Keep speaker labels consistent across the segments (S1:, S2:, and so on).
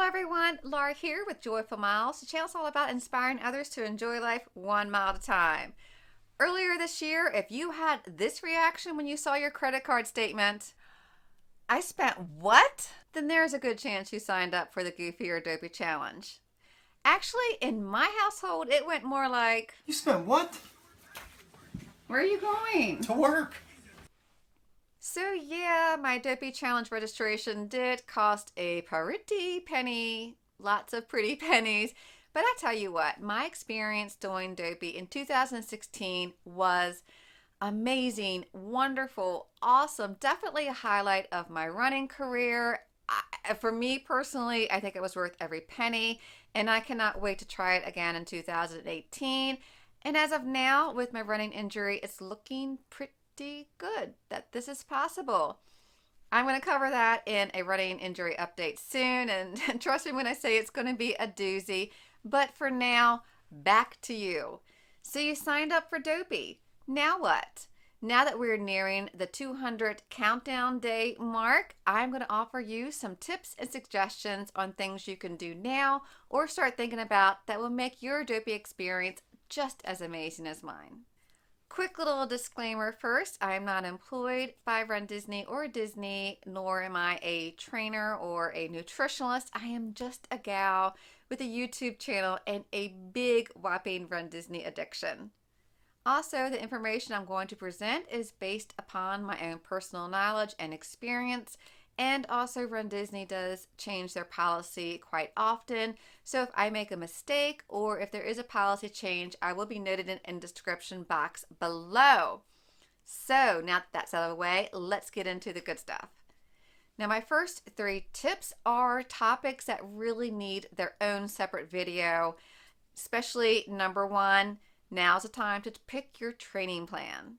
S1: everyone, Laura here with Joyful Miles. The channel's all about inspiring others to enjoy life 1 mile at a time. Earlier this year, if you had this reaction when you saw your credit card statement, I spent what? Then there's a good chance you signed up for the Goofy or Dopey challenge. Actually, in my household, it went more like,
S2: You spent what?
S1: where are you going?
S2: To work.
S1: So yeah, my Dopey challenge registration did cost a pretty penny, lots of pretty pennies. But I tell you what, my experience doing Dopey in 2016 was amazing, wonderful, awesome. Definitely a highlight of my running career. For me personally, I think it was worth every penny, and I cannot wait to try it again in 2018. And as of now, with my running injury, it's looking pretty good that this is possible. I'm going to cover that in a running injury update soon, and trust me when I say it's going to be a doozy. But for now, back to you. So you signed up for Dopey. Now what? Now that we're nearing the 200 countdown day mark, I'm going to offer you some tips and suggestions on things you can do now or start thinking about that will make your Dopey experience just as amazing as mine. Quick little disclaimer first, I am not employed by Run Disney or Disney, nor am I a trainer or a nutritionalist. I am just a gal with a YouTube channel and a big whopping Run Disney addiction. Also, the information I'm going to present is based upon my own personal knowledge and experience. And also, Run Disney does change their policy quite often. So if I make a mistake or if there is a policy change, I will be noted in the description box below. So now that that's out of the way, let's get into the good stuff. Now, my first 3 tips are topics that really need their own separate video, especially number 1, now's the time to pick your training plan.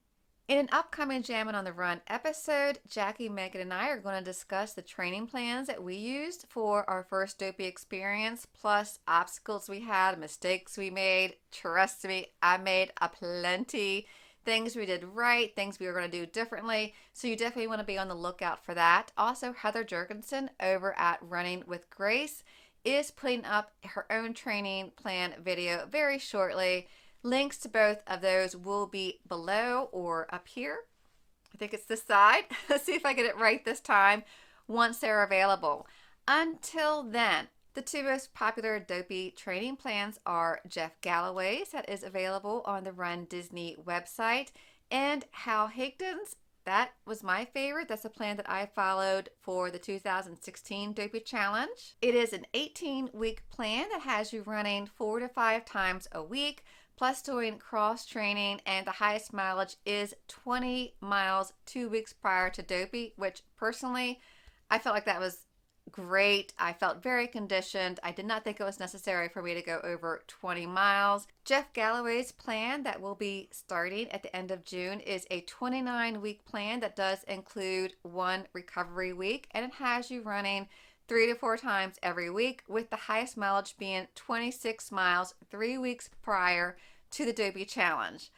S1: In an upcoming Jammin' on the Run episode, Jackie, Megan, and I are going to discuss the training plans that we used for our first Dopey experience, plus obstacles we had, mistakes we made. Trust me, I made a plenty. Things we did right, things we were going to do differently. So you definitely want to be on the lookout for that. Also, Heather Jurgensen over at Running with Grace is putting up her own training plan video very shortly. Links to both of those will be below or up here. I think it's this side. Let's see if I get it right this time once they're available. Until then, the 2 most popular Dopey training plans are Jeff Galloway's, that is available on the Run Disney website, and Hal Higdon's. That was my favorite. That's a plan that I followed for the 2016 Dopey Challenge. It is an 18-week plan that has you running 4 to 5 times a week, plus doing cross training, and the highest mileage is 20 miles 2 weeks prior to Dopey, which personally, I felt like that was great. I felt very conditioned. I did not think it was necessary for me to go over 20 miles. Jeff Galloway's plan that will be starting at the end of June is a 29-week plan that does include 1 recovery week, and it has you running 3 to 4 times every week, with the highest mileage being 26 miles 3 weeks prior to the Dopey Challenge.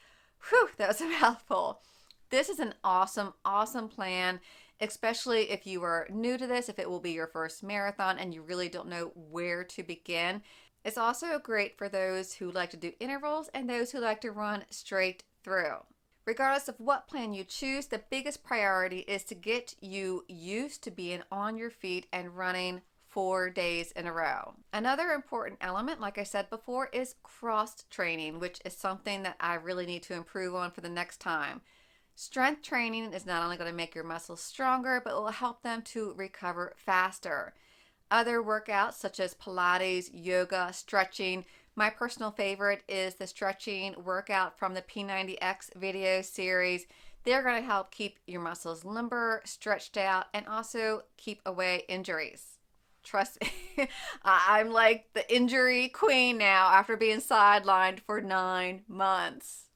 S1: Whew, that was a mouthful. This is an awesome, awesome plan, especially if you are new to this, if it will be your first marathon and you really don't know where to begin. It's also great for those who like to do intervals and those who like to run straight through. Regardless of what plan you choose, the biggest priority is to get you used to being on your feet and running 4 days in a row. Another important element, like I said before, is cross training, which is something that I really need to improve on for the next time. Strength training is not only going to make your muscles stronger, but it will help them to recover faster. Other workouts such as Pilates, yoga, stretching. My personal favorite is the stretching workout from the P90X video series. They're going to help keep your muscles limber, stretched out, and also keep away injuries. Trust me, I'm like the injury queen now after being sidelined for 9 months.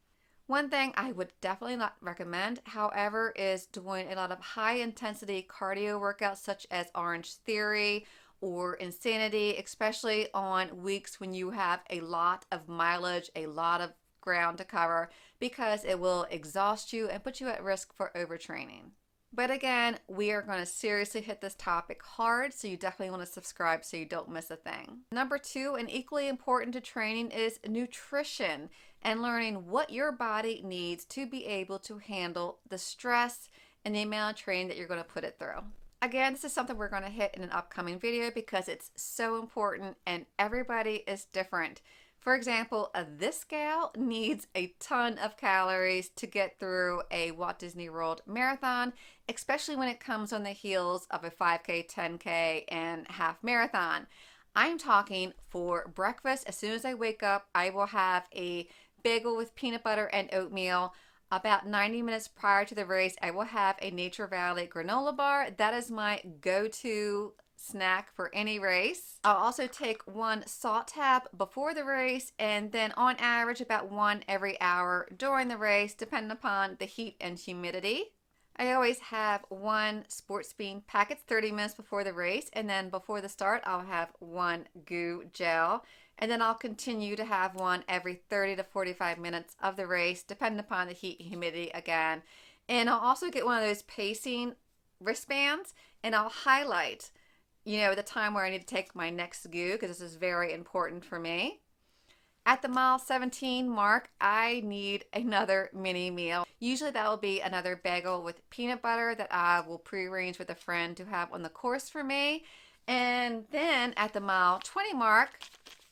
S1: One thing I would definitely not recommend, however, is doing a lot of high intensity cardio workouts such as Orange Theory or Insanity, especially on weeks when you have a lot of mileage, a lot of ground to cover, because it will exhaust you and put you at risk for overtraining. But again, we are going to seriously hit this topic hard, so you definitely want to subscribe so you don't miss a thing. Number two, and equally important to training, is nutrition and learning what your body needs to be able to handle the stress and the amount of training that you're going to put it through. Again, this is something we're going to hit in an upcoming video because it's so important and everybody is different. For example, this gal needs a ton of calories to get through a Walt Disney World marathon, especially when it comes on the heels of a 5K, 10K, and half marathon. I'm talking for breakfast. As soon as I wake up, I will have a bagel with peanut butter and oatmeal. About 90 minutes prior to the race, I will have a Nature Valley granola bar. That is my go-to snack for any race. I'll also take one salt tab before the race, and then on average about one every hour during the race, depending upon the heat and humidity. I always have one sports bean packet 30 minutes before the race, and then before the start I'll have one goo gel, and then I'll continue to have one every 30 to 45 minutes of the race, depending upon the heat and humidity again. And I'll also get one of those pacing wristbands, and I'll highlight the time where I need to take my next goo, because this is very important for me. At the mile 17 mark, I need another mini meal. Usually that will be another bagel with peanut butter that I will prearrange with a friend to have on the course for me. And then at the mile 20 mark,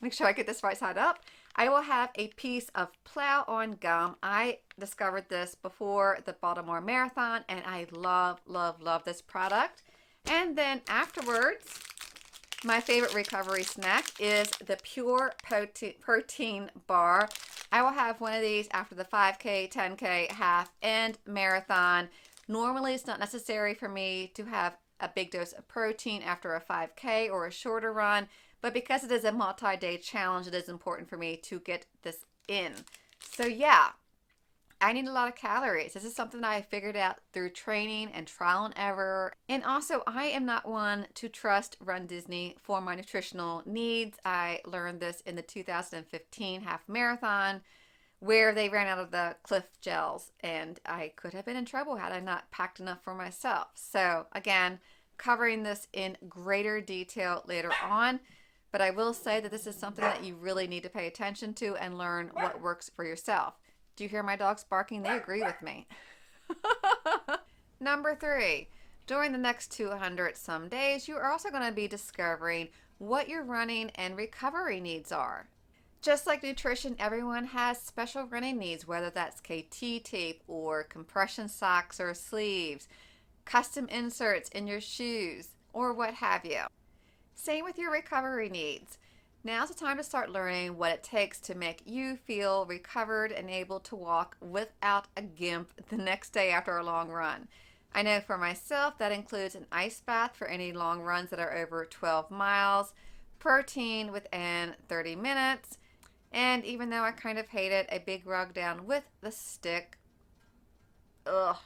S1: make sure I get this right side up, I will have a piece of Plow-On gum. I discovered this before the Baltimore Marathon, and I love, love, love this product. And then afterwards, my favorite recovery snack is the Pure Protein Bar. I will have one of these after the 5K, 10K, half, and marathon. Normally, it's not necessary for me to have a big dose of protein after a 5K or a shorter run, but because it is a multi-day challenge, it is important for me to get this in. So yeah, I need a lot of calories. This is something that I figured out through training and trial and error. And also, I am not one to trust Run Disney for my nutritional needs. I learned this in the 2015 half marathon, where they ran out of the Cliff gels, and I could have been in trouble had I not packed enough for myself. So again, covering this in greater detail later on, but I will say that this is something that you really need to pay attention to and learn what works for yourself. Do you hear my dogs barking? They agree with me. Number three, during the next 200 some days, you are also going to be discovering what your running and recovery needs are. Just like nutrition, everyone has special running needs, whether that's KT tape or compression socks or sleeves, custom inserts in your shoes, or what have you. Same with your recovery needs. Now's the time to start learning what it takes to make you feel recovered and able to walk without a gimp the next day after a long run. I know for myself that includes an ice bath for any long runs that are over 12 miles, protein within 30 minutes, and even though I kind of hate it, a big rug down with the stick. Ugh,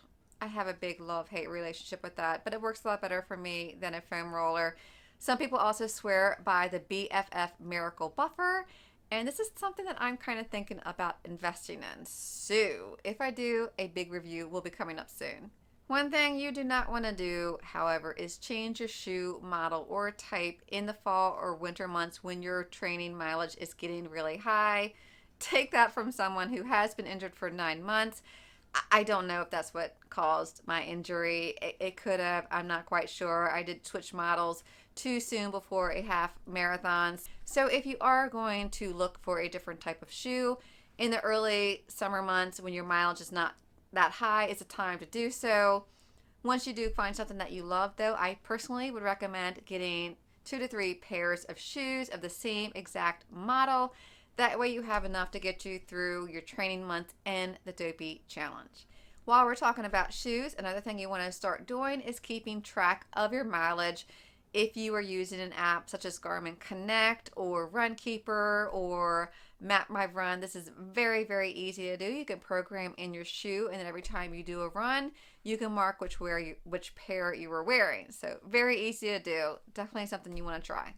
S1: I have a big love-hate relationship with that, but it works a lot better for me than a foam roller. Some people also swear by the BFF Miracle Buffer, and this is something that I'm kind of thinking about investing in. So, if I do, a big review will be coming up soon. One thing you do not want to do, however, is change your shoe model or type in the fall or winter months when your training mileage is getting really high. Take that from someone who has been injured for 9 months. I don't know if that's what caused my injury. It could have. I'm not quite sure. I did switch models too soon before a half marathon. So if you are going to look for a different type of shoe in the early summer months when your mileage is not that high, it's a time to do so. Once you do find something that you love, though, I personally would recommend getting 2 to 3 pairs of shoes of the same exact model. That way you have enough to get you through your training month and the Dopey challenge. While we're talking about shoes, another thing you want to start doing is keeping track of your mileage. If you are using an app such as Garmin Connect or Runkeeper or Map My Run, this is very, very easy to do. You can program in your shoe, and then every time you do a run, you can mark which pair you were wearing. So very easy to do. Definitely something you want to try.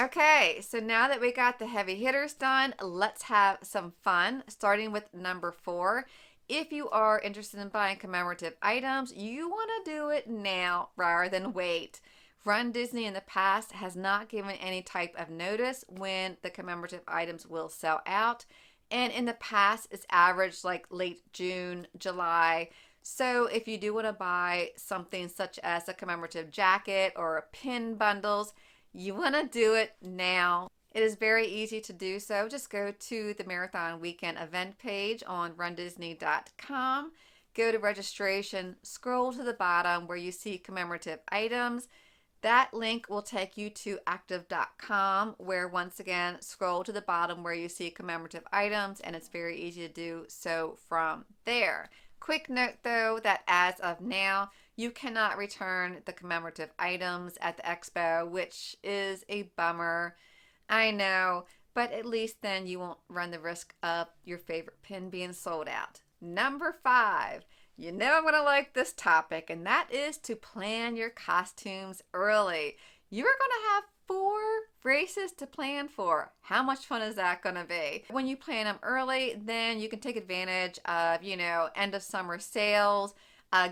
S1: Okay, so now that we got the heavy hitters done, let's have some fun, starting with number 4. If you are interested in buying commemorative items, you want to do it now rather than wait. Run Disney in the past has not given any type of notice when the commemorative items will sell out. And in the past, it's averaged like late June, July. So if you do want to buy something such as a commemorative jacket or a pin bundles, you want to do it now. It is very easy to do so. Just go to the Marathon Weekend event page on runDisney.com. Go to registration, scroll to the bottom where you see commemorative items. That link will take you to active.com, where once again, scroll to the bottom where you see commemorative items, and it's very easy to do so from there. Quick note though that as of now, you cannot return the commemorative items at the expo, which is a bummer. I know, but at least then you won't run the risk of your favorite pin being sold out. Number 5. You know I'm going to like this topic, and that is to plan your costumes early. You're going to have 4 races to plan for. How much fun is that going to be? When you plan them early, then you can take advantage of, end of summer sales,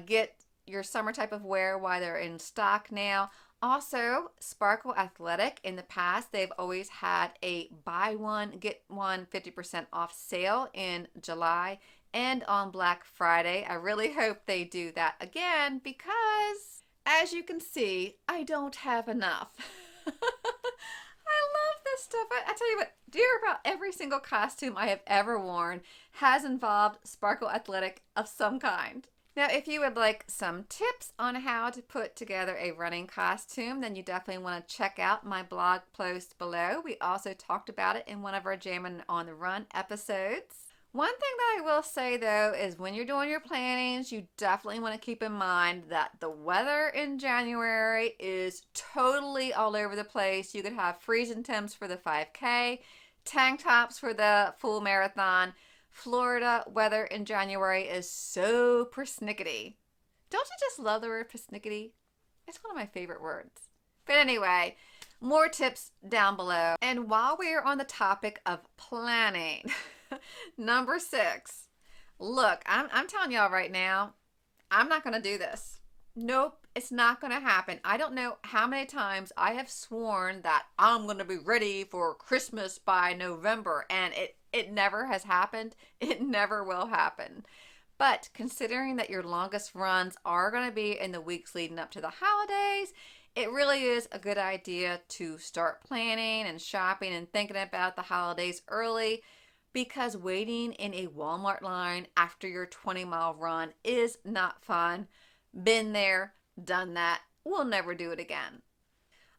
S1: get your summer type of wear while they're in stock now. Also, Sparkle Athletic, in the past, they've always had a buy one, get one 50% off sale in July and on Black Friday. I really hope they do that again because, as you can see, I don't have enough. I love this stuff. I tell you what, dear about every single costume I have ever worn has involved Sparkle Athletic of some kind. Now, if you would like some tips on how to put together a running costume, then you definitely want to check out my blog post below. We also talked about it in one of our Jammin' on the Run episodes. One thing that I will say though is when you're doing your plannings, you definitely want to keep in mind that the weather in January is totally all over the place. You could have freezing temps for the 5K, tank tops for the full marathon. Florida weather in January is so persnickety. Don't you just love the word persnickety? It's one of my favorite words. But anyway, more tips down below. And while we are on the topic of planning, number 6. Look, I'm telling y'all right now, I'm not going to do this. Nope, it's not going to happen. I don't know how many times I have sworn that I'm going to be ready for Christmas by November, and it never has happened. It never will happen. But considering that your longest runs are going to be in the weeks leading up to the holidays, it really is a good idea to start planning and shopping and thinking about the holidays early, because waiting in a Walmart line after your 20-mile run is not fun. Been there, done that. We'll never do it again.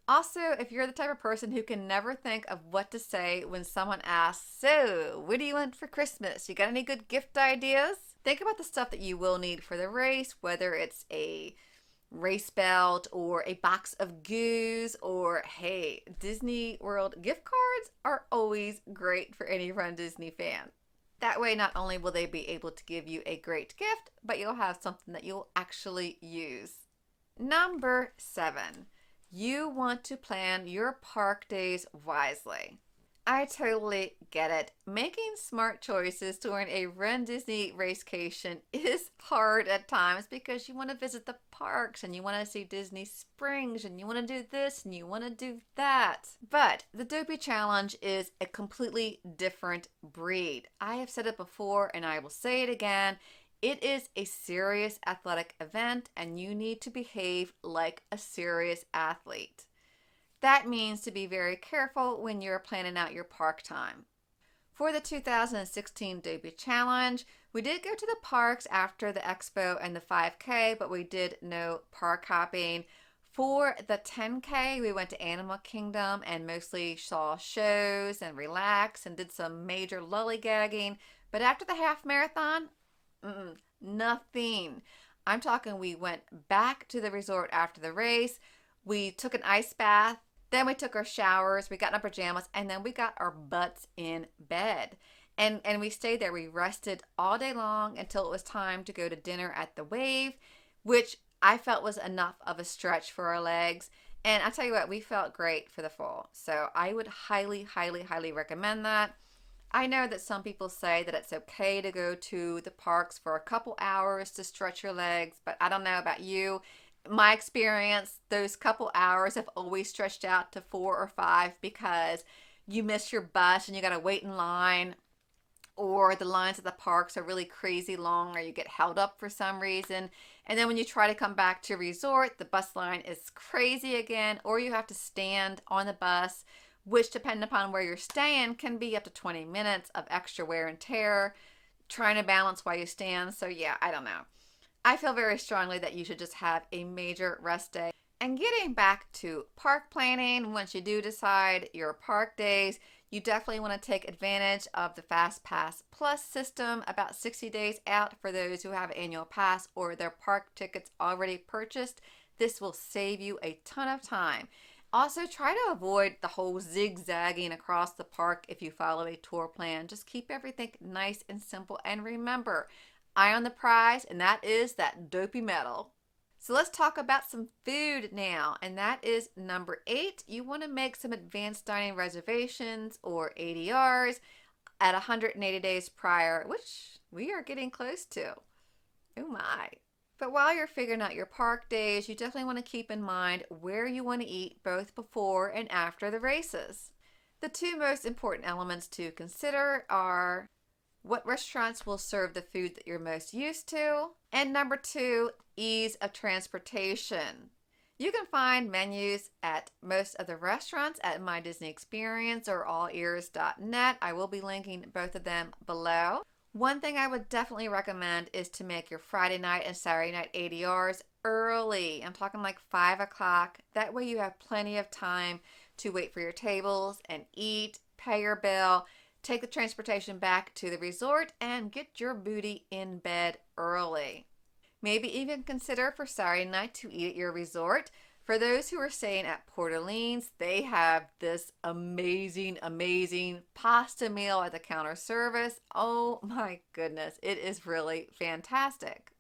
S1: Also, if you're the type of person who can never think of what to say when someone asks, "So, what do you want for Christmas? You got any good gift ideas?" Think about the stuff that you will need for the race, whether it's a race belt or a box of goos, or hey, Disney World gift cards are always great for any Run Disney fan. That way, not only will they be able to give you a great gift, but you'll have something that you'll actually use. Number 7, you want to plan your park days wisely. I totally get it. Making smart choices during a Run Disney racecation is hard at times because you want to visit the parks and you want to see Disney Springs and you want to do this and you want to do that. But the Dopey Challenge is a completely different breed. I have said it before and I will say it again. It is a serious athletic event and you need to behave like a serious athlete. That means to be very careful when you're planning out your park time. For the 2016 Dopey Challenge, we did go to the parks after the expo and the 5K, but we did no park hopping. For the 10K, we went to Animal Kingdom and mostly saw shows and relaxed and did some major lollygagging. But after the half marathon, nothing. I'm talking we went back to the resort after the race. We took an ice bath. Then we took our showers, we got in our pajamas, and then we got our butts in bed. And we stayed there. We rested all day long until it was time to go to dinner at the Wave, which I felt was enough of a stretch for our legs. And I tell you what, we felt great for the fall. So I would highly, highly, highly recommend that. I know that some people say that it's okay to go to the parks for a couple hours to stretch your legs, but I don't know about you. My experience, those couple hours have always stretched out to 4 or 5 because you miss your bus and you got to wait in line, or the lines at the parks are really crazy long, or you get held up for some reason. And then when you try to come back to a resort, the bus line is crazy again, or you have to stand on the bus, which, depending upon where you're staying, can be up to 20 minutes of extra wear and tear trying to balance while you stand. So, yeah, I don't know. I feel very strongly that you should just have a major rest day. And getting back to park planning, once you do decide your park days, you definitely want to take advantage of the Fast Pass Plus system about 60 days out for those who have an annual pass or their park tickets already purchased. This will save you a ton of time. Also, try to avoid the whole zigzagging across the park if you follow a tour plan. Just keep everything nice and simple. And remember, eye on the prize, and that is that dopey medal. So let's talk about some food now, and that is number 8. You want to make some advanced dining reservations or ADRs at 180 days prior, which we are getting close to. Oh my. But while you're figuring out your park days, you definitely want to keep in mind where you want to eat both before and after the races. The two most important elements to consider are what restaurants will serve the food that you're most used to, and number 2, ease of transportation. You can find menus at most of the restaurants at My Disney Experience or allears.net. I will be linking both of them below. One thing I would definitely recommend is to make your Friday night and Saturday night ADRs early. I'm talking like 5 o'clock. That way you have plenty of time to wait for your tables and eat, pay your bill, take the transportation back to the resort, and get your booty in bed early. Maybe even consider for Saturday night to eat at your resort. For those who are staying at Port Orleans, they have this amazing, amazing pasta meal at the counter service. Oh my goodness, it is really fantastic.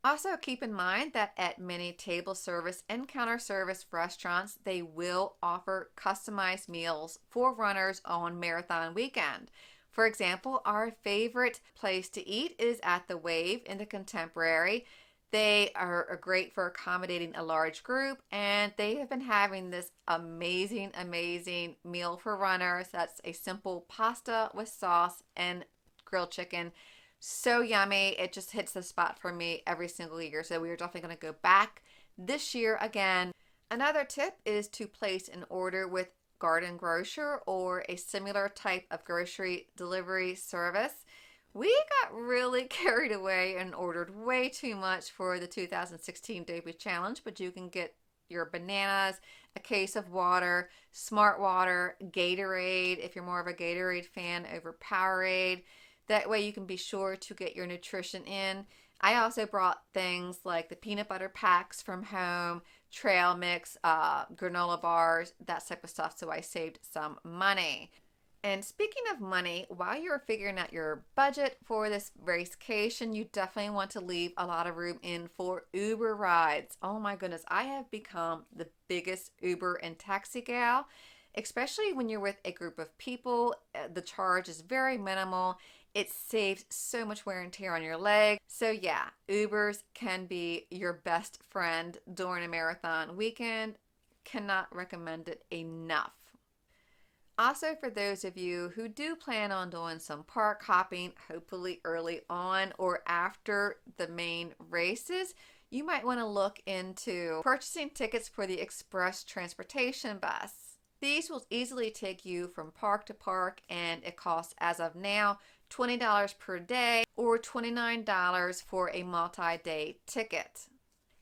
S1: Also, keep in mind that at many table service and counter service restaurants, they will offer customized meals for runners on marathon weekend. For example, our favorite place to eat is at the Wave in the Contemporary. They are great for accommodating a large group, and they have been having this amazing, amazing meal for runners. That's a simple pasta with sauce and grilled chicken. So yummy. It just hits the spot for me every single year. So we are definitely going to go back this year again. Another tip is to place an order with Garden Grocer or a similar type of grocery delivery service. We got really carried away and ordered way too much for the 2016 Dopey Challenge, but you can get your bananas, a case of water, Smart Water, Gatorade, if you're more of a Gatorade fan, over Powerade. That way you can be sure to get your nutrition in. I also brought things like the peanut butter packs from home, trail mix, granola bars, that type of stuff, so I saved some money. And speaking of money, while you're figuring out your budget for this racecation, you definitely want to leave a lot of room in for Uber rides. Oh my goodness, I have become the biggest Uber and taxi gal, especially when you're with a group of people. The charge is very minimal. It saves so much wear and tear on your leg. So yeah, Ubers can be your best friend during a marathon weekend. Cannot recommend it enough. Also, for those of you who do plan on doing some park hopping, hopefully early on or after the main races, you might want to look into purchasing tickets for the express transportation bus. These will easily take you from park to park, and it costs, as of now, $20 per day or $29 for a multi-day ticket.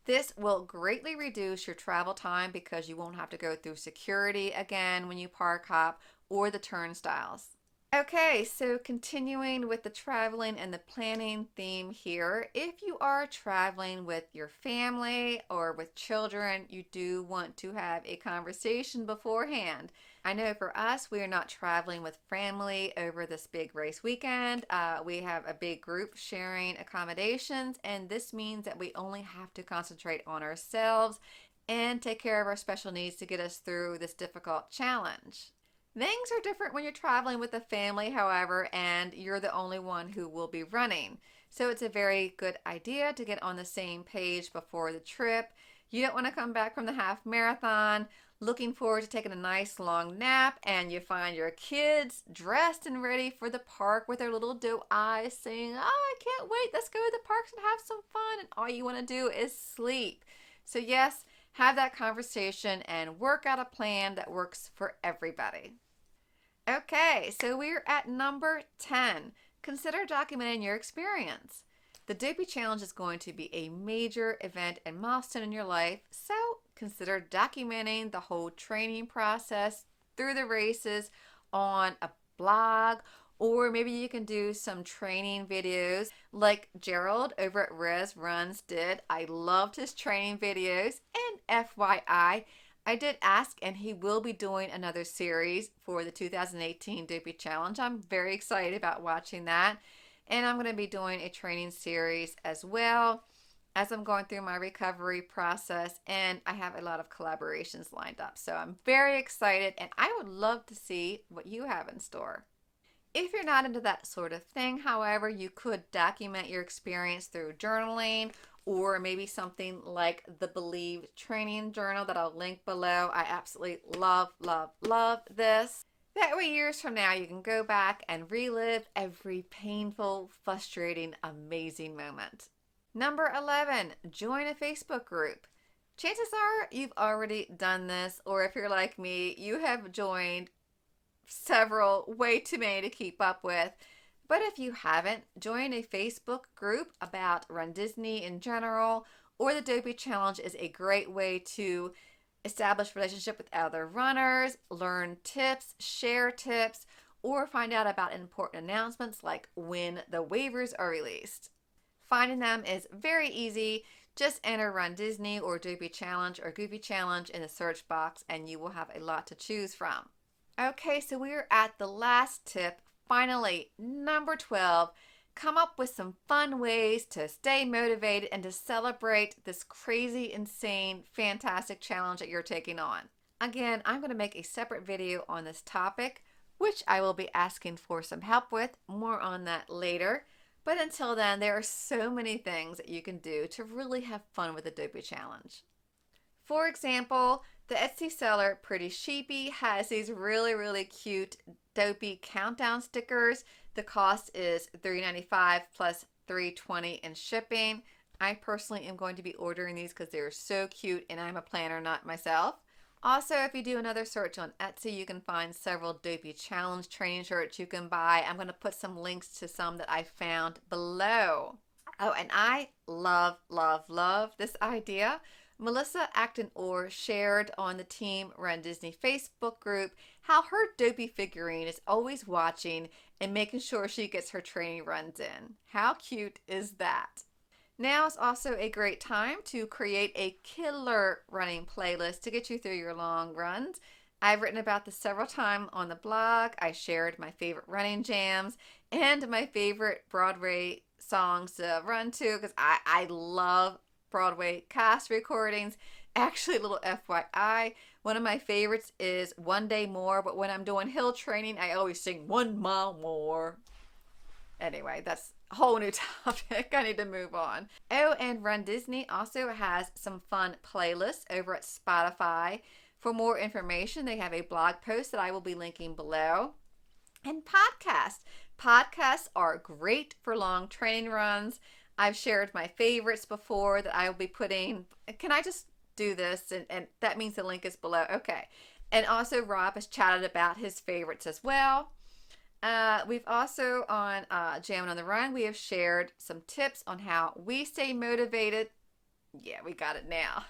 S1: This will greatly reduce your travel time because you won't have to go through security again when you park hop or the turnstiles. Okay, so continuing with the traveling and the planning theme here, if you are traveling with your family or with children, you do want to have a conversation beforehand. I know for us, we are not traveling with family over this big race weekend. We have a big group sharing accommodations, and this means that we only have to concentrate on ourselves and take care of our special needs to get us through this difficult challenge. Things are different when you're traveling with a family, however, and you're the only one who will be running. So it's a very good idea to get on the same page before the trip. You don't want to come back from the half marathon looking forward to taking a nice long nap and you find your kids dressed and ready for the park with their little doe eyes saying, "Oh, I can't wait. Let's go to the parks and have some fun." And all you want to do is sleep. So, yes, have that conversation and work out a plan that works for everybody. Okay, so we're at number 10. Consider documenting your experience. The Dopey Challenge is going to be a major event and milestone in your life, so consider documenting the whole training process through the races on a blog, or maybe you can do some training videos like Gerald over at Res Runs did. I loved his training videos, and FYI, I did ask, and he will be doing another series for the 2018 Dopey Challenge. I'm very excited about watching that. And I'm going to be doing a training series as well as I'm going through my recovery process. And I have a lot of collaborations lined up. So I'm very excited, and I would love to see what you have in store. If you're not into that sort of thing, however, you could document your experience through journaling or maybe something like the Believe Training Journal that I'll link below. I absolutely love, love, love this. That way, years from now, you can go back and relive every painful, frustrating, amazing moment. Number 11, join a Facebook group. Chances are you've already done this, or if you're like me, you have joined several, way too many to keep up with. But if you haven't, join a Facebook group about Run Disney in general, or the Dopey Challenge is a great way to establish relationship with other runners, learn tips, share tips, or find out about important announcements like when the waivers are released. Finding them is very easy. Just enter Run Disney or Dopey Challenge or Goofy Challenge in the search box and you will have a lot to choose from. Okay, so we're at the last tip. Finally, number 12, come up with some fun ways to stay motivated and to celebrate this crazy, insane, fantastic challenge that you're taking on. Again, I'm going to make a separate video on this topic, which I will be asking for some help with. More on that later. But until then, there are so many things that you can do to really have fun with the Dopey Challenge. For example, the Etsy seller Pretty Sheepy has these really, really cute Dopey countdown stickers. The cost is $3.95 plus $3.20 in shipping. I personally am going to be ordering these because they're so cute and I'm a planner nut myself. Also, if you do another search on Etsy, you can find several Dopey Challenge training shirts you can buy. I'm going to put some links to some that I found below. Oh, and I love, love, love this idea. Melissa Acton-Orr shared on the Team Run Disney Facebook group how her Dopey figurine is always watching and making sure she gets her training runs in. How cute is that? Now is also a great time to create a killer running playlist to get you through your long runs. I've written about this several times on the blog. I shared my favorite running jams and my favorite Broadway songs to run to because I love Broadway cast recordings. Actually, a little FYI, one of my favorites is One Day More, but when I'm doing hill training, I always sing 1 mile more. Anyway, that's a whole new topic. I need to move on. Oh, and Run Disney also has some fun playlists over at Spotify. For more information, they have a blog post that I will be linking below. And podcasts. Podcasts are great for long training runs. I've shared my favorites before that I will be putting. Can I just do this? And that means the link is below. Okay. And also Rob has chatted about his favorites as well. We've also on Jammin' on the Run, we have shared some tips on how we stay motivated. Yeah, we got it now.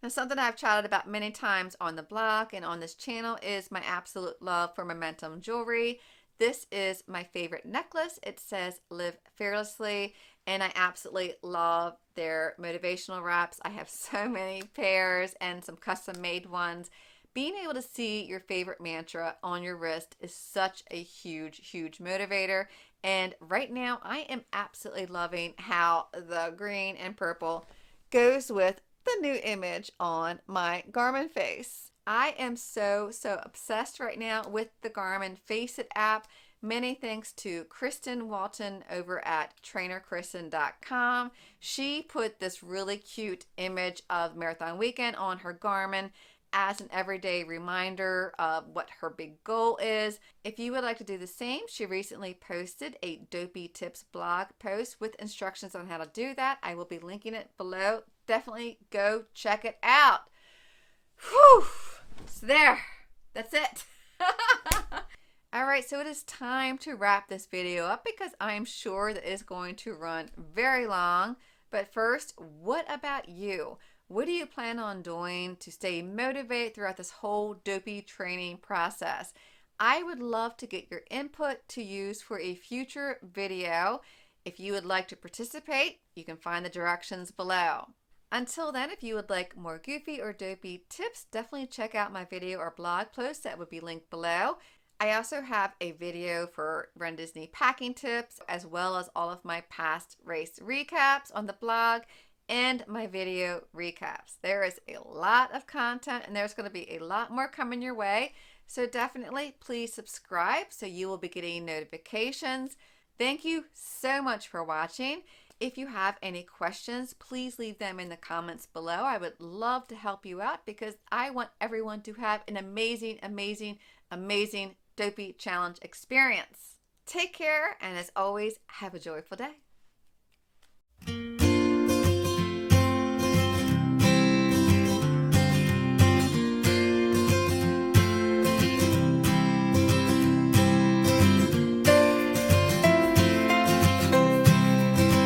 S1: Now, something I've chatted about many times on the blog and on this channel is my absolute love for Momentum jewelry. This is my favorite necklace. It says Live Fearlessly, and I absolutely love their motivational wraps. I have so many pairs and some custom made ones. Being able to see your favorite mantra on your wrist is such a huge, huge motivator. And right now, I am absolutely loving how the green and purple goes with the new image on my Garmin face. I am so obsessed right now with the Garmin Face It app. Many thanks to Kristen Walton over at trainerkristen.com. She put this really cute image of Marathon Weekend on her Garmin as an everyday reminder of what her big goal is. If you would like to do the same, she recently posted a Dopey Tips blog post with instructions on how to do that. I will be linking it below. Definitely go check it out. Whew! So there. That's it. Alright, so it is time to wrap this video up because I'm sure that it's going to run very long. But first, what about you? What do you plan on doing to stay motivated throughout this whole Dopey training process? I would love to get your input to use for a future video. If you would like to participate, you can find the directions below. Until then, if you would like more goofy or dopey tips, definitely check out my video or blog post that would be linked below. I also have a video for Run Disney packing tips, as well as all of my past race recaps on the blog and my video recaps. There is a lot of content and there's going to be a lot more coming your way. So definitely please subscribe so you will be getting notifications. Thank you so much for watching. If you have any questions, please leave them in the comments below. I would love to help you out because I want everyone to have an amazing, amazing, amazing Dopey Challenge experience. Take care, and as always, have a joyful day.